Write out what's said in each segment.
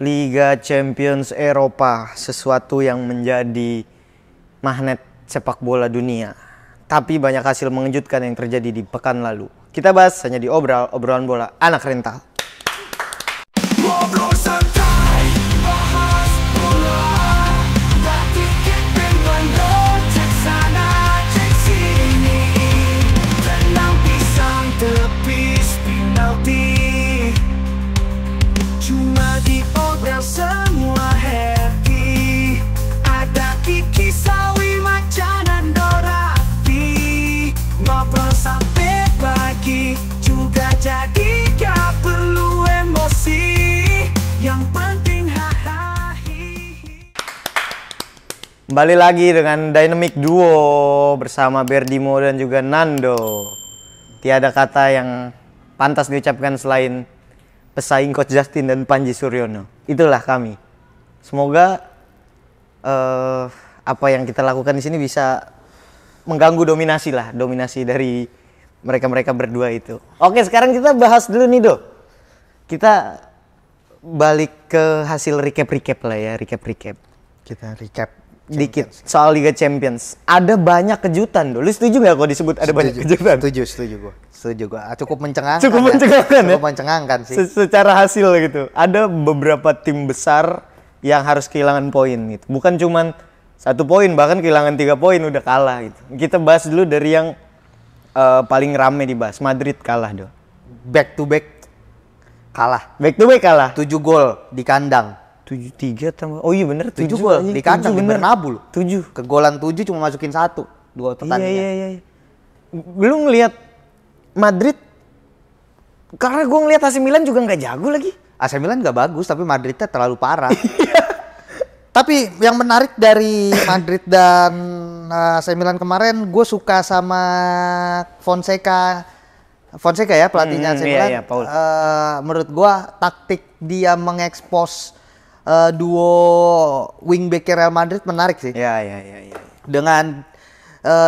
Liga Champions Eropa, sesuatu yang menjadi magnet sepak bola dunia. Tapi banyak hasil mengejutkan yang terjadi di pekan lalu. Kita bahas hanya di obrolan bola anak rental. Semua happy, ada Kiki, Sawi, Macan, dan Dorati. Ngobrol sampai pagi, juga jadi gak perlu emosi. Yang penting hahaha. Kembali lagi dengan Dynamic Duo bersama Berdimo dan juga Nando. Tiada kata yang pantas diucapkan selain pesaing Coach Justin dan Panji Suryono. Itulah kami. Semoga apa yang kita lakukan di sini bisa mengganggu dominasi dari mereka berdua itu. Oke, sekarang kita bahas dulu nih, Do. Kita balik ke hasil recap lah ya, recap. Kita recap dikit soal Liga Champions. Ada banyak kejutan, Do. Lu setuju nggak kalau disebut ada banyak kejutan? Setuju gua. Cukup mencengangkan. Cukup mencengangkan sih. Secara hasil gitu. Ada beberapa tim besar yang harus kehilangan poin gitu. Bukan cuman 1 poin, bahkan kehilangan 3 poin udah kalah gitu. Kita bahas dulu dari yang paling rame dibahas. Madrid kalah, Do. Back to back kalah. 7 gol di kandang. 7-3 tambah. Oh iya bener, 7 gol di kandang di Bernabeu. 7. Kegolan 7 cuma masukin 1. 2 pertandingan. Iya. Lu ngelihat Madrid, karena gue ngelihat AC Milan juga nggak jago lagi. AC Milan nggak bagus, tapi Madridnya terlalu parah. Tapi yang menarik dari Madrid dan AC Milan kemarin, gue suka sama Fonseca ya, pelatihnya AC Milan. Iya, Paul. Menurut gue taktik dia mengekspos duo wingback Real Madrid menarik sih. Iya. Dengan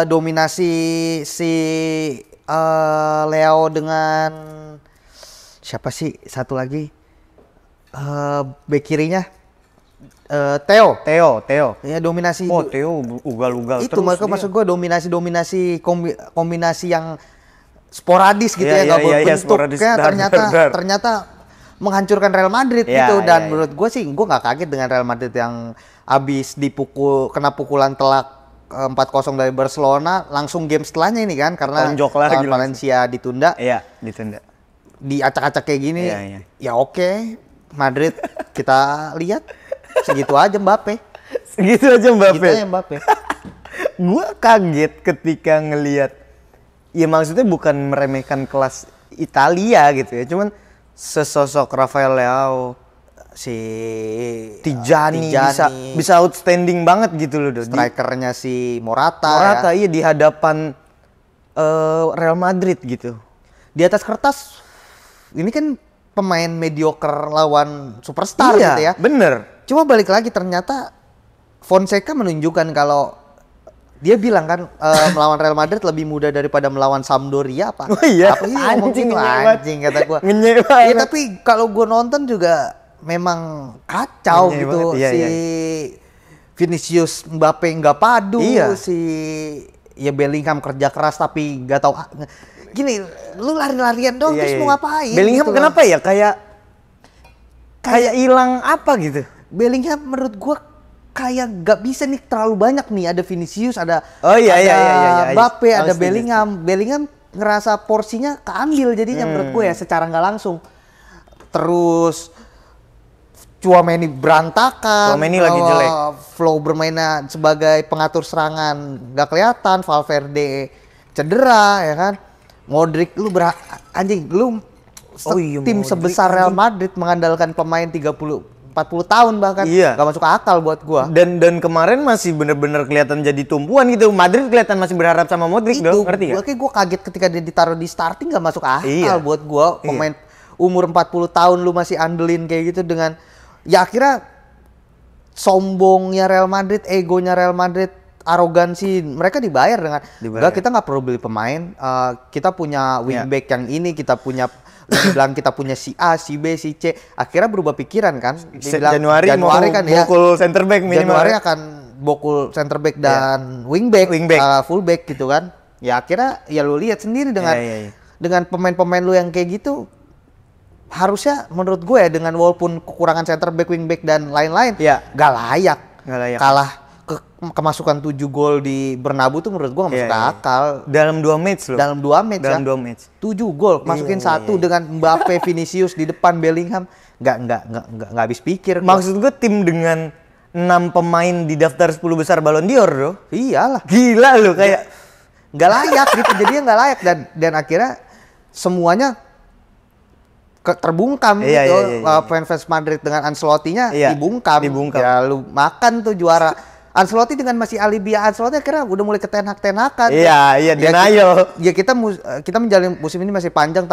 dominasi si Leo dengan siapa sih satu lagi bek kirinya Theo. Ya dominasi. Oh Theo ugal-ugal itu terus. Itu maksud gue dominasi kombinasi yang sporadis gitu ya, nggak berbentuk. Ternyata menghancurkan Real Madrid gitu. Dan menurut gue sih, gue nggak kaget dengan Real Madrid yang abis kena pukulan telak 4-0 dari Barcelona, langsung game setelahnya ini kan, karena Valencia ditunda. Iya, ditunda. Diacak-acak kayak gini, ya oke. Madrid kita lihat segitu aja Mbappe. Gua kaget ketika ngelihat, ya maksudnya bukan meremehkan kelas Italia gitu ya, cuman sesosok Rafael Leao, si Tijani bisa outstanding banget gitu loh, Do. Strikernya si Morata iya, di hadapan Real Madrid gitu. Di atas kertas ini kan pemain mediocre lawan superstar gitu ya. Bener. Cuma balik lagi, ternyata Fonseca menunjukkan kalau dia bilang kan melawan Real Madrid lebih mudah daripada melawan Sampdoria apa? Oh iya. Apa sih anjing kata gua. Ya, tapi kalau gua nonton juga memang kacau gitu. Iya. Vinicius, Mbappe nggak padu, si Bellingham kerja keras tapi nggak tahu. Gini, lu lari-larian dong, terus mau ngapain? Bellingham gitu kenapa ya kayak hilang apa gitu? Bellingham menurut gua kayak nggak bisa nih, terlalu banyak nih, ada Vinicius, ada Mbappe, ada Bellingham. Bellingham ngerasa porsinya keambil jadinya menurut gue ya, secara nggak langsung. Terus Tchouaméni berantakan, Tchouaméni lagi jelek. Flow bermainnya sebagai pengatur serangan nggak kelihatan. Valverde cedera ya kan. Modric, lu tim sebesar Real Madrid mengandalkan pemain 30-40 tahun bahkan, nggak masuk akal buat gua. Dan kemarin masih bener-bener kelihatan jadi tumpuan gitu. Madrid kelihatan masih berharap sama Modric, dong, ngerti gak? Gua kaget ketika dia ditaruh di starting, nggak masuk akal buat gua. Pemain umur 40 tahun lu masih andelin kayak gitu, dengan ya akhirnya sombongnya Real Madrid, egonya Real Madrid arogansi mereka dibayar dengan enggak, kita nggak perlu beli pemain, kita punya wingback yang ini, kita punya bilang kita punya si A, si B, si C. Akhirnya berubah pikiran kan. Januari kan bokul center back minimal. Januari akan bokul center back dan wingback. Fullback gitu kan. Ya akhirnya ya lu lihat sendiri dengan pemain-pemain lu yang kayak gitu, harusnya menurut gue ya, dengan walaupun kekurangan center back, wingback dan lain-lain, gak layak. Kalah kemasukan 7 gol di Bernabeu tuh menurut gua nggak masuk akal. Dalam 2 match loh. Dalam 2 match. 7 gol, masukin 1 dengan Mbappe, Vinicius di depan Bellingham. Nggak habis pikir. Maksud gua tim dengan 6 pemain di daftar 10 besar Ballon d'Or loh. Iyalah. Gila loh, kayak nggak layak gitu. Jadinya nggak layak, dan akhirnya semuanya terbungkam gitu. Fans Madrid dengan Ancelotti-nya dibungkam. Ya lu makan tuh juara. Ancelotti dengan masih alibi Ancelotti akhirnya udah mulai ketenak-tenakan. Denial. Kita menjalin musim ini masih panjang.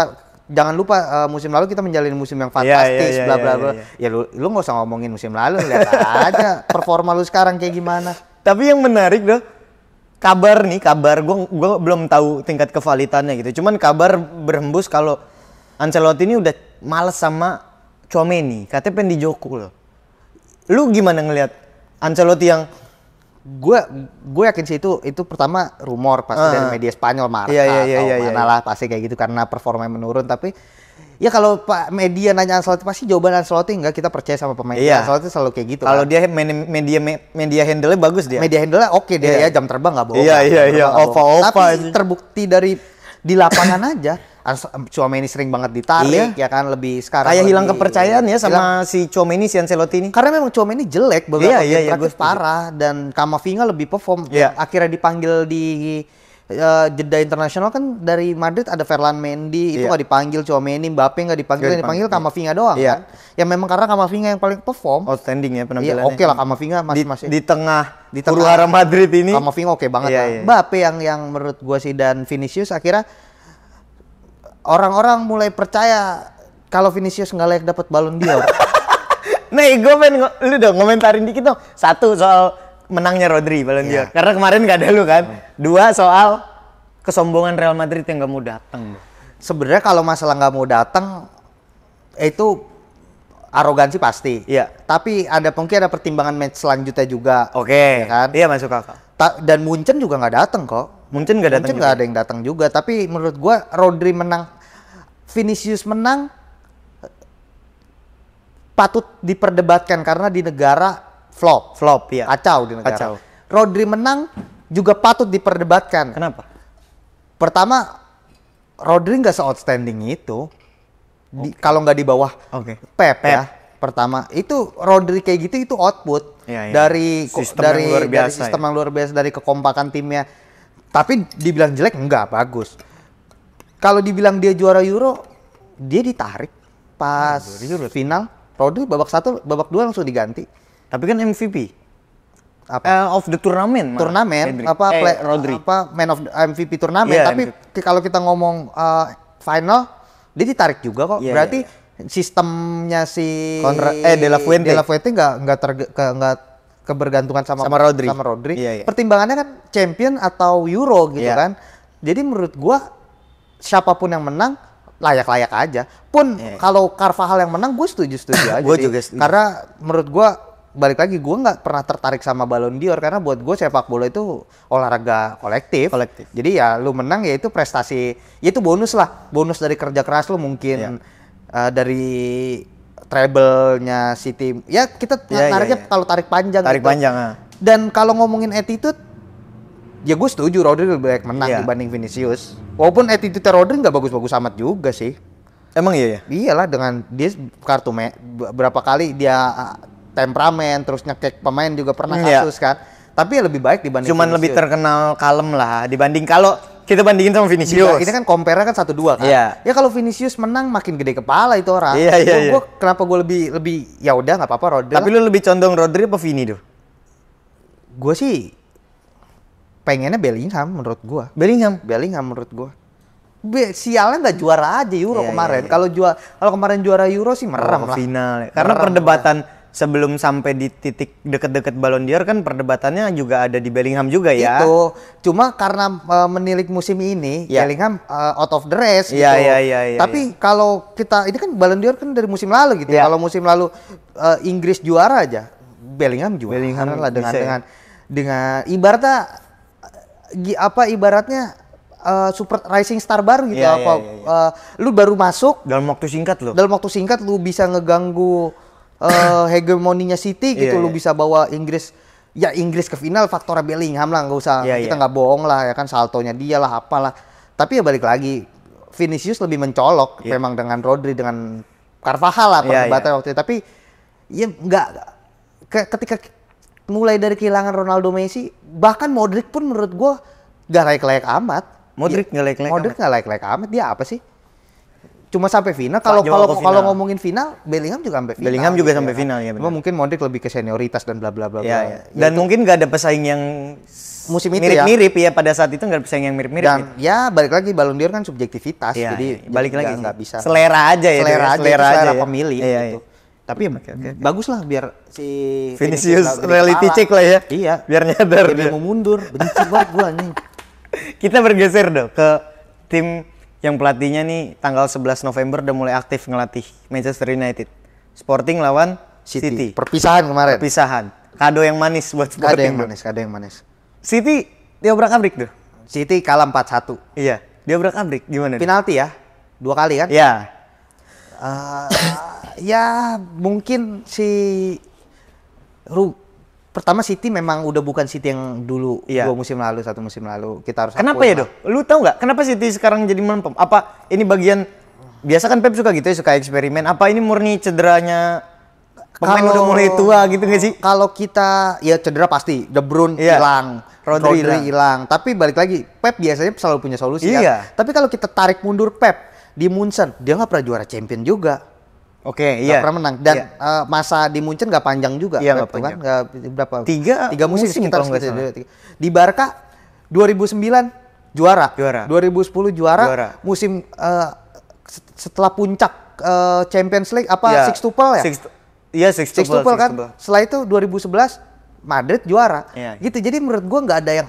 Jangan lupa musim lalu kita menjalin musim yang fantastis, bla bla bla. Ya lu nggak usah ngomongin musim lalu, lihat aja performa lu sekarang kayak gimana. Tapi yang menarik loh, kabar gua belum tahu tingkat kevalitannya gitu. Cuman kabar berhembus kalau Ancelotti ini udah males sama Tchouaméni, katanya pengen dijokul. Lu gimana ngelihat Ancelotti yang gue yakin sih itu pertama rumor pasti dari media Spanyol, Marca atau mana lah, pasti kayak gitu karena performanya menurun. Tapi ya kalau Pak media nanya Ancelotti, pasti jawaban Ancelotti enggak, kita percaya sama pemain. Ancelotti selalu kayak gitu. Kalau dia media handle-nya bagus dia. Media handle-nya oke dia ya, jam terbang enggak bohong. Tapi terbukti dari di lapangan aja. Tchouaméni sering banget ditarik, ya kan, lebih sekarang kayak hilang kepercayaan ya sama si Tchouaméni, si Ancelotti ini. Karena memang Tchouaméni jelek beberapa terakhir parah, dan Camavinga lebih perform. Akhirnya dipanggil di jeda internasional kan dari Madrid, ada Ferland Mendy itu nggak dipanggil, Tchouaméni, Mbappe nggak dipanggil, yang dipanggil Camavinga doang kan. Ya memang karena Camavinga yang paling perform. Outstanding ya penampilannya. Oke lah Camavinga masih di tengah huru-hara Madrid ini. Camavinga oke banget lah. Mbappe yang menurut gua sih, dan Vinicius akhirnya orang-orang mulai percaya kalau Vinicius nggak layak dapat Ballon d'Or. Nih, gue pengen lu dong ngomentarin dikit dong. 1 soal menangnya Rodri Ballon d'Or. Karena kemarin nggak ada lu kan. 2 soal kesombongan Real Madrid yang nggak mau datang. Sebenarnya kalau masalah nggak mau datang itu arogansi pasti. Tapi mungkin ada pertimbangan match selanjutnya juga. Oke. Ya kan? Iya, masuk akal. Dan Munchen juga nggak datang kok. Munchen nggak ada yang datang juga. Tapi menurut gua Rodri menang, Vinicius menang, patut diperdebatkan karena di negara flop ya. Kacau di negara. Rodri menang juga patut diperdebatkan. Kenapa? Pertama, Rodri nggak se-outstanding itu. Kalau nggak di bawah Pep ya. Pertama, itu Rodri kayak gitu, itu output dari sistem yang luar biasa, dari kekompakan timnya. Tapi dibilang jelek enggak, bagus. Kalau dibilang dia juara Euro, dia ditarik pas final. Rodri babak 1, babak 2 langsung diganti. Tapi kan MVP. Of the tournament. Rodri. Man of the MVP turnamen. Tapi kalau kita ngomong final, dia ditarik juga kok. Berarti sistemnya si De La Fuente nggak kebergantungan sama Rodri. Pertimbangannya kan champion atau Euro gitu kan. Jadi menurut gua siapapun yang menang layak-layak aja. Kalau Carvajal yang menang, gue setuju aja. Gue juga setuju. Karena menurut gua balik lagi, gue nggak pernah tertarik sama Ballon d'Or karena buat gue sepak bola itu olahraga kolektif. Jadi ya lu menang ya itu prestasi, ya itu bonus lah, bonus dari kerja keras lu mungkin dari treble-nya si tim. Ya kita nariknya kalau tarik panjang. Dan kalau ngomongin attitude, ya gue setuju Rodri lebih baik menang dibanding Vinicius. Walaupun attitude Rodri nggak bagus-bagus amat juga sih. Emang iya ya? Iyalah, dengan dia kartu berapa kali dia temperamen, terus nyekek pemain juga pernah kasus kan. Tapi ya lebih baik dibanding Cuman Vinicius. Lebih terkenal kalem lah dibanding kalau kita bandingin sama Vinicius. Ini kan compare-nya kan 1-2 kan. Ya kalau Vinicius menang makin gede kepala itu orang. Kenapa gue lebih ya udah nggak apa-apa Rodri. Tapi lu lebih condong Rodri apa Vini tuh? Gue sih pengennya Bellingham menurut gue. Bellingham menurut gue. Sialnya nggak juara aja Euro kemarin. Kalau kemarin juara Euro sih merem lah. Final. Karena perdebatan sebelum sampai di titik deket-deket Ballon d'Or kan perdebatannya juga ada di Bellingham juga ya. Itu cuma karena menilik musim ini Bellingham out of the race gitu. Tapi kalau kita ini kan Ballon d'Or kan dari musim lalu gitu. Kalau musim lalu Inggris juara aja, Bellingham juara lah dengan ibaratnya super rising star baru gitu. Lu baru masuk dalam waktu singkat lu bisa ngeganggu hegemoninya City gitu. Lu bisa bawa Inggris ke final, faktor Bellingham lah, nggak usah kita nggak bohong lah ya kan, saltonya dia lah apalah. Tapi ya balik lagi Vinicius lebih mencolok memang dengan Rodri, dengan Carvajal lah perdebatan waktu itu. Tapi ya nggak ketika mulai dari kehilangan Ronaldo, Messi, bahkan Modric pun menurut gua gak layak-layak amat. Modric nggak layak-layak amat. Dia apa sih? Cuma sampai final. Kalau ngomongin final, Bellingham juga sampai final. Bellingham juga sampai final ya. Cuma mungkin Modric lebih ke senioritas dan bla bla bla. Dan mungkin nggak ada pesaing yang musim itu mirip-mirip ya, pada saat itu nggak ada pesaing yang mirip-mirip. Dan ya balik lagi Ballon d'Or kan subjektivitas. Jadi balik lagi nggak bisa. Selera aja ya. Selera pemilih gitu. Tapi bagus lah biar si Vinicius reality check lah ya. Iya. Biar nyadar dia mau mundur. Benci banget gua anjing. Kita bergeser dong ke tim yang pelatihnya nih tanggal 11 November udah mulai aktif ngelatih Manchester United. Sporting lawan City. Perpisahan kemarin. Kado yang manis buat Sporting. Kado yang manis. City dia obrak-abrik tuh. City kalah 4-1. Iya, dia obrak-abrik. Gimana? Penalti ya? 2 kali kan? Iya. Ya mungkin pertama City memang udah bukan City yang dulu 1 musim lalu kita harus. Kenapa ya Dok? Lu tahu nggak kenapa City sekarang jadi melempem? Apa ini bagian biasa kan Pep suka gitu ya, suka eksperimen. Apa ini murni cederanya pemain udah mulai tua gitu nggak sih? Kalau kita ya cedera pasti, De Bruyne hilang, Rodri hilang. Tapi balik lagi Pep biasanya selalu punya solusi ya. Tapi kalau kita tarik mundur Pep di Munchen, dia nggak pernah juara champion juga. Nggak pernah menang dan masa di Munchen nggak panjang juga. Iya, nggak panjang. Kan? Berapa? 3 musim sekitar gitu. Di Barca 2009 juara. 2010 juara. Musim setelah puncak Champions League sextuple ya? Sextuple kan. Setelah itu 2011 Madrid juara. Gitu. Jadi menurut gua nggak ada yang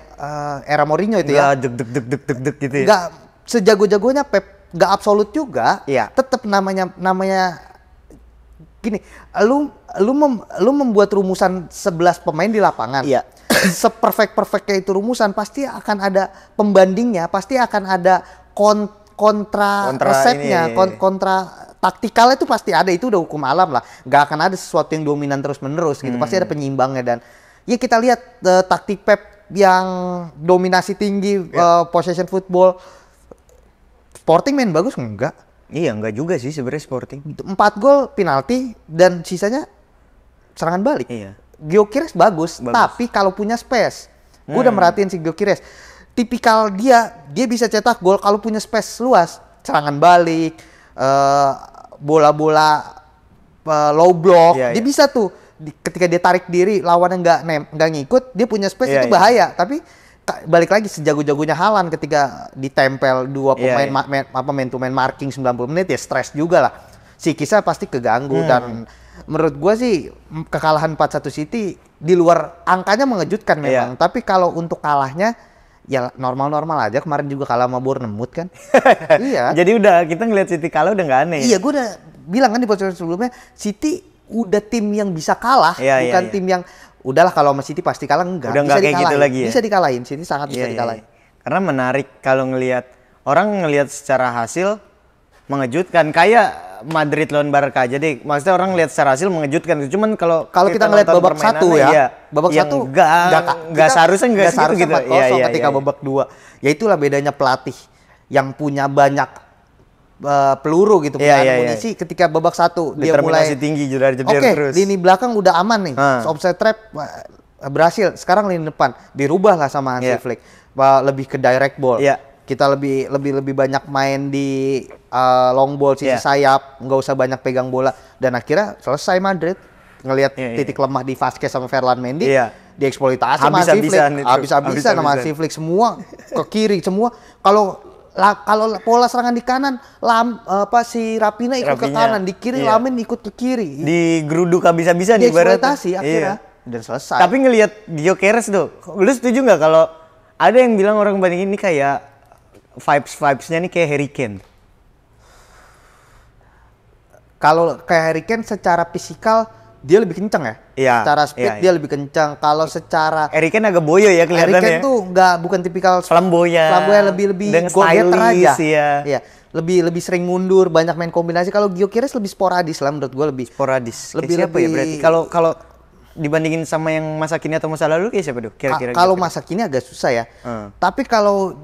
era Mourinho itu ya. Deg gitu ya. Nggak sejago-jagonya Pep, nggak absolut juga. Tetap namanya gini, lu membuat rumusan 11 pemain di lapangan. Seperfect-perfectnya itu rumusan, pasti akan ada pembandingnya, pasti akan ada kontra resepnya, kontra taktikalnya itu pasti ada, itu udah hukum alam lah. Gak akan ada sesuatu yang dominan terus-menerus gitu, pasti ada penyimbangnya. Dan ya kita lihat taktik Pep yang dominasi tinggi, possession football. Sporting main bagus enggak? Iya, enggak juga sih sebenarnya Sporting. 4 gol penalti dan sisanya serangan balik. Gyökeres bagus, tapi kalau punya space. Gue udah merhatiin si Gyökeres. Tipikal dia bisa cetak gol kalau punya space luas. Serangan balik, bola-bola low block. Dia bisa tuh. Ketika dia tarik diri, lawannya nggak ngikut, dia punya space itu bahaya. Tapi balik lagi sejago-jagonya Haaland ketika ditempel 2 pemain man to man marking 90 menit ya stres juga lah. Psikisnya pasti keganggu dan menurut gua sih kekalahan 4-1 City di luar angkanya mengejutkan memang. Tapi kalau untuk kalahnya ya normal-normal aja. Kemarin juga kalah sama Bournemouth kan. Jadi udah kita ngeliat City kalah udah nggak aneh. Iya, gua udah bilang kan di podcast sebelumnya, City udah tim yang bisa kalah, bukan tim yang udahlah kalau sama City pasti kalah, enggak. Udah bisa kayak gitu lagi ya? Bisa dikalahin, City sangat bisa dikalahin. Karena menarik kalau orang ngelihat secara hasil mengejutkan, kayak Madrid lawan Barca. Jadi maksudnya orang lihat secara hasil mengejutkan. Cuman kalau kita ngelihat babak 1 babak 1 enggak seharusnya gitu. Ketika babak 2. Ya itulah bedanya pelatih yang punya banyak peluru gitu, amunisi. Ketika babak 1 dia mulai tinggi jedar-jedar terus. Lini belakang udah aman nih. Offside trap berhasil. Sekarang lini depan dirubah lah sama Hansi Flick. Lebih ke direct ball. Kita lebih banyak main di long ball sisi sayap, nggak usah banyak pegang bola, dan akhirnya selesai Madrid. Ngelihat titik lemah di Vazquez sama Ferland Mendy, dieksploitasi sama Hansi Flick. Habis-habisan sama Hansi Flick, semua ke kiri semua. Kalau kalau pola serangan di kanan, si Raphinha ikut ke kanan, di kiri Lamin ikut ke kiri. Digeruduk habis-habisan nih ibaratnya. Dieksploitasi akhirnya. Dan selesai. Tapi ngelihat Gyökeres tuh, lu setuju nggak kalau ada yang bilang orang bandingin ini kayak vibes-nya nih kayak Harry Kane? Kalau kayak Harry Kane secara fisikal dia lebih kencang ya. Iya. Secara speed dia lebih kencang. Kalau secara Harry Kane agak boyo ya kelihatannya. Harry Kane tuh bukan tipikal flamboyan, lebih stylish aja. Ya. Iya. Lebih sering mundur, banyak main kombinasi. Kalau Gyökeres lebih sporadis lah menurut gue lebih. Sporadis. Lebih siapa ya berarti? Kalau dibandingin sama yang masa kini atau masa lalu kayak siapa tuh? Kira-kira. Kalau masa kini agak susah ya. Tapi kalau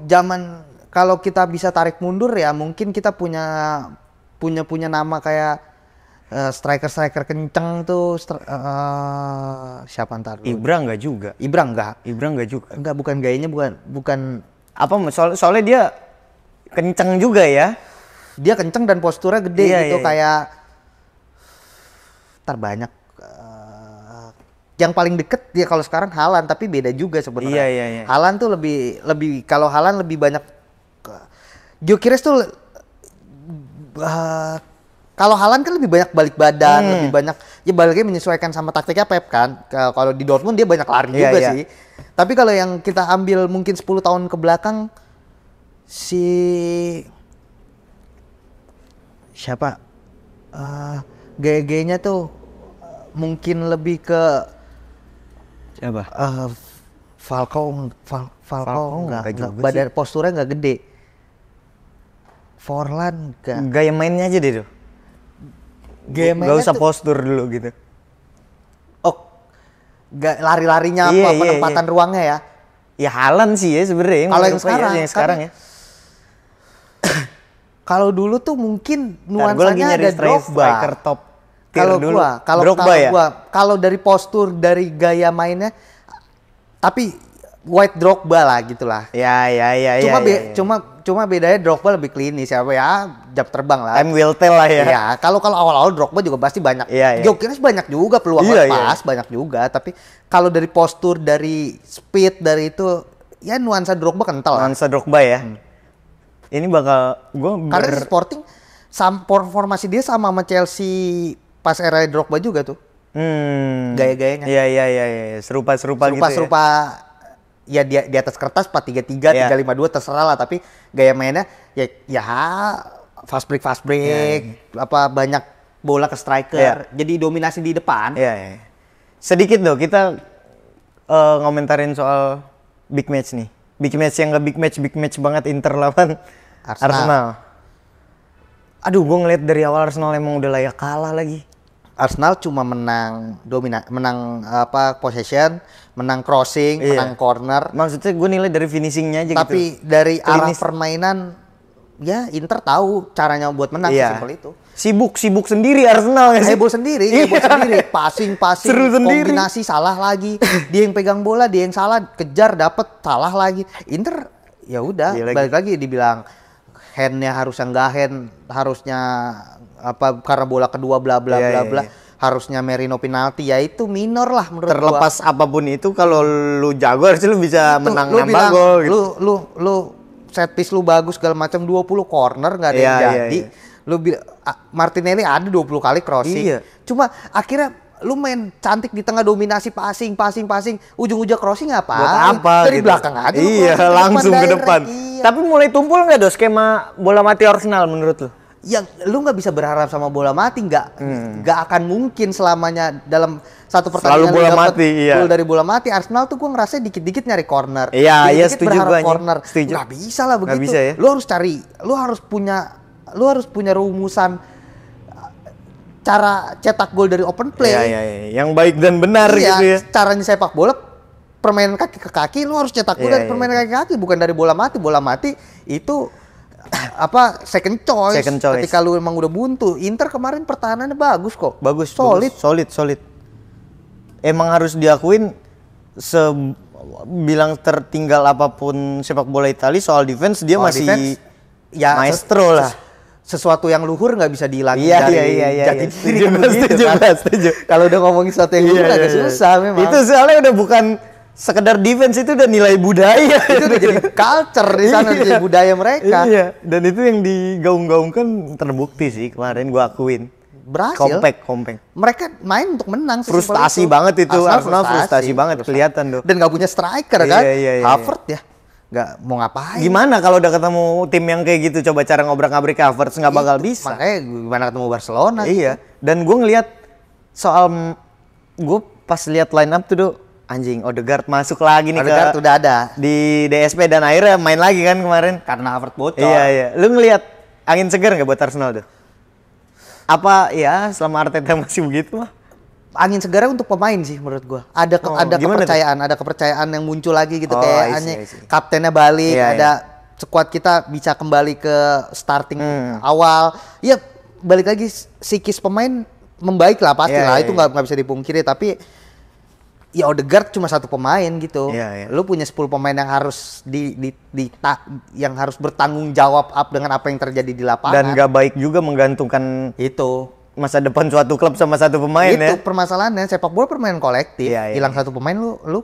kita bisa tarik mundur ya mungkin kita punya nama kayak striker kenceng tuh siapa ntar dulu? Ibra enggak juga. Ibra enggak juga. Enggak, bukan gayanya bukan apa soalnya dia kenceng juga ya. Dia kenceng dan posturnya gede gitu kayak banyak yang paling deket dia kalau sekarang Haaland, tapi beda juga sebenarnya. Iya. Haaland tuh lebih kalau Haaland lebih banyak Gyökeres tuh kalau Haaland kan lebih banyak balik badan, lebih banyak ya baliknya menyesuaikan sama taktiknya Pep kan. Kalau di Dortmund dia banyak lari juga sih. Tapi kalau yang kita ambil mungkin 10 tahun ke belakang siapa? Gaya-gayanya tuh mungkin lebih ke siapa? Falcao enggak badan posturnya enggak gede. Forlan enggak. Gaya mainnya aja deh tuh. Gak usah postur dulu gitu. Oh, gak lari-larinya penempatan ruangnya ya? Ya Haaland sih ya sebenarnya. Kalau yang sekarang ya. Kalau dulu tuh mungkin nuansanya ada Drogba. Top. Kalau dari postur, dari gaya mainnya, tapi White Drogba lah gitulah. Ya. Cuma bedanya Drogba lebih klinis ya jam terbang lah. Time will tell lah ya. Iya, kalau awal-awal Drogba juga pasti banyak. Gyökeres banyak juga peluang lepas, banyak juga. Tapi kalau dari postur, dari speed, dari itu ya nuansa Drogba kental. Nuansa Drogba ya. Ini bakal karena Sporting formasi dia sama Chelsea pas era Drogba juga tuh. Gaya-gayanya. Iya. Serupa gitu ya. Serupa ya di atas kertas 4-3-3, 3-5-2 terserah lah, tapi gaya mainnya ya fast break banyak bola ke striker. Jadi dominasi di depan. Iya. Sedikit dong kita ngomentarin soal big match nih. Big match yang enggak big match banget Inter lawan Arsenal. Aduh, gue ngeliat dari awal Arsenal emang udah layak kalah lagi. Arsenal cuma menang possession, menang crossing, menang corner. Maksudnya gue nilai dari finishingnya aja. Tapi gitu. dari arah permainan, ya Inter tahu caranya buat menang, simpel itu. Sibuk sendiri Arsenal nggak sih? Heboh sendiri, passing, kombinasi salah lagi. Dia yang pegang bola, dia yang salah, kejar dapet, salah lagi. Inter ya udah, balik lagi dibilang handnya harusnya nggak hand, harusnya karena bola kedua bla bla bla harusnya Merino penalti, ya itu minor lah menurut terlepas gua. Apapun itu kalau lu jago harusnya lu bisa menang nambah gol gitu. Lu set piece lu bagus segala macam, 20 corner nggak ada yang jadi. Lu Martinelli ada 20 kali crossing. Cuma akhirnya lu main cantik di tengah, dominasi passing, ujung-ujung crossing apa? Dari gitu. Belakang aja. Langsung ke depan. Tapi mulai tumpul nggak do skema bola mati Arsenal menurut lu? Yang lu nggak bisa berharap sama bola mati, nggak akan mungkin selamanya dalam satu pertandingan selalu bola mati. Gol dari bola mati. Arsenal tuh gue ngerasa dikit-dikit nyari corner. Iya, setuju gue. Nggak bisa lah begitu. Bisa, ya? Lu harus punya rumusan cara cetak gol dari open play. Iya. Yang baik dan benar gitu ya. Caranya sepak bola, permainan kaki ke kaki, lu harus cetak gol dari permainan kaki ke kaki, bukan dari bola mati. Bola mati itu second choice. Ketika lu emang udah buntu. Inter kemarin pertahanannya bagus kok. Bagus. Solid. Emang harus diakuin bilang tertinggal apapun sepak bola Italia soal defense dia masih maestro lah. Sesuatu yang luhur nggak bisa dihilangin dari jati diri. Setuju. Kalau udah ngomongin sesuatu yang luhur agak susah memang. Itu soalnya udah bukan sekedar defense itu udah nilai budaya. Itu udah jadi culture di sana, udah jadi budaya mereka. Iya, dan itu yang digaung-gaungkan terbukti sih kemarin gua akuin. Berhasil. Compact. Mereka main untuk menang. Frustasi banget itu. Arsenal frustasi banget kelihatan tuh. Dan nggak punya striker kan? Iya. Havertz ya. Nggak mau ngapain. Gimana kalau udah ketemu tim yang kayak gitu, coba cara ngobrak-ngabrik Havertz nggak bakal bisa. Makanya gimana ketemu Barcelona. Iya. Dan gue ngelihat soal, gue pas lihat line up tuh anjing, Odegaard masuk lagi nih. Odegaard udah ada di DSP dan akhirnya main lagi kan kemarin karena Havertz bocor. Iya. Lu ngelihat angin segar nggak buat Arsenal tuh? Apa ya selama Arteta masih begitu mah? Angin segarnya untuk pemain sih menurut gua. Ada kepercayaan yang muncul lagi gitu, kayak kaptennya balik, ada skuad kita bisa kembali ke starting awal. Ya balik lagi, psikis pemain membaik lah pasti lah, itu nggak bisa dipungkiri. Tapi ya Odegaard cuma satu pemain gitu. Lu punya 10 pemain yang harus yang harus bertanggung jawab dengan apa yang terjadi di lapangan. Dan gak baik juga menggantungkan itu masa depan suatu klub sama satu pemain itu ya. Permasalahannya sepak bola permainan kolektif. Hilang satu pemain lu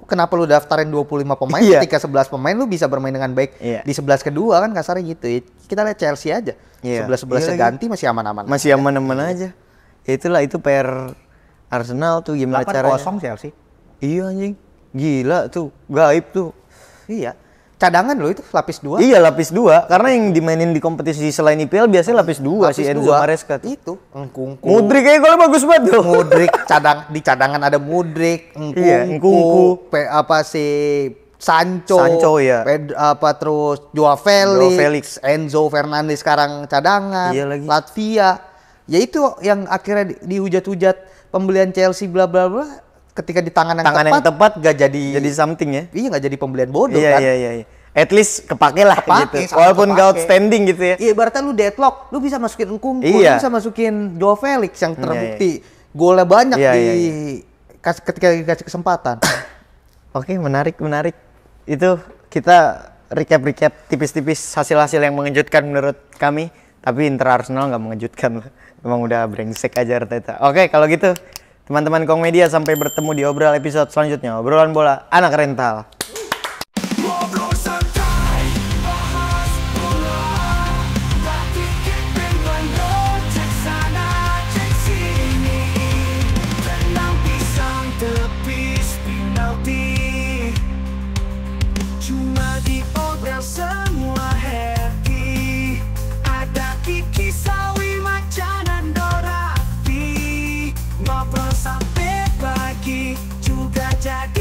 kenapa lu daftarin 25 pemain ketika 11 pemain lu bisa bermain dengan baik di 11 kedua kan, kasarnya gitu. Kita lihat Chelsea aja. 11-11 ganti masih aman-aman. Masih aman-aman aja. Itulah itu PR Arsenal tuh gimana caranya. 8-0 Chelsea. Iya anjing. Gila tuh, gaib tuh. Iya. Cadangan loh itu lapis 2. Iya, lapis 2. Karena yang dimainin di kompetisi selain IPL biasanya lapis 2 si Enzo Maresca. Itu, Ngkungku. Mudrik kayaknya golnya bagus banget tuh. Mudrik di cadangan ada Mudrik, Ngkungku, Sancho ya. Terus Joao Felix, Enzo Fernandez sekarang cadangan, Latvia. Ya itu yang akhirnya dihujat-hujat pembelian Chelsea bla bla bla, ketika di tangan yang tepat gak jadi something ya. Iya, gak jadi pembelian bodoh kan. Iya. At least kepake lah gitu. Walaupun gak outstanding gitu ya. Iya, berarti lu deadlock, lu bisa masukin Ngkungku, lu bisa masukin Joao Felix yang terbukti golnya banyak ketika dikasih kesempatan. Oke, menarik. Itu kita recap tipis-tipis hasil-hasil yang mengejutkan menurut kami. Tapi Inter Arsenal nggak mengejutkan lah. Memang udah brengsek aja Arteta. Oke, kalau gitu teman-teman Kong Media, sampai bertemu di obrolan episode selanjutnya. Obrolan bola anak rental. Cuma di obral semua happy. Ada Kiki Sawi Macan dan Dorati, ngobrol sampai pagi juga jadi